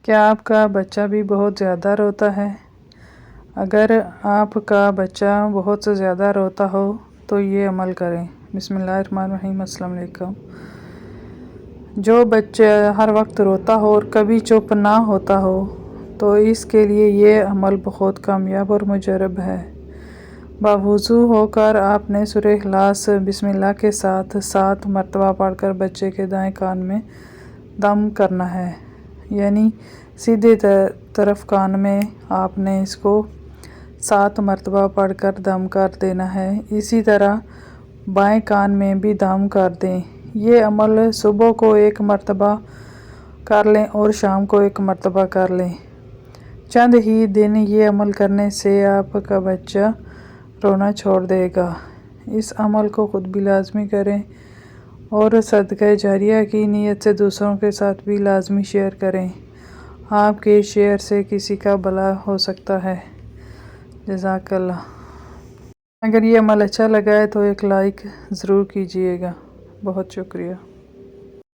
کیا آپ کا بچہ بھی بہت زیادہ روتا ہے؟ اگر آپ کا بچہ بہت زیادہ روتا ہو تو یہ عمل کریں۔ بسم اللہ الرحمن الرحیم۔ السلام علیکم۔ جو بچہ ہر وقت روتا ہو اور کبھی چپ نہ ہوتا ہو تو اس کے لیے یہ عمل بہت کامیاب اور مجرب ہے۔ باوضو ہو کر آپ نے سورہ اخلاص بسم اللہ کے ساتھ 7 مرتبہ پڑھ کر بچے کے دائیں کان میں دم کرنا ہے، یعنی سیدھے طرف کان میں آپ نے اس کو 7 مرتبہ پڑھ کر دم کر دینا ہے۔ اسی طرح بائیں کان میں بھی دم کر دیں۔ یہ عمل صبح کو 1 مرتبہ کر لیں اور شام کو 1 مرتبہ کر لیں۔ چند ہی دن یہ عمل کرنے سے آپ کا بچہ رونا چھوڑ دے گا۔ اس عمل کو خود بھی لازمی کریں اور صدقہ جاریہ کی نیت سے دوسروں کے ساتھ بھی لازمی شیئر کریں۔ آپ کے شیئر سے کسی کا بھلا ہو سکتا ہے۔ جزاک اللہ۔ اگر یہ عمل اچھا لگا ہے تو ایک لائک ضرور کیجیے گا۔ بہت شکریہ۔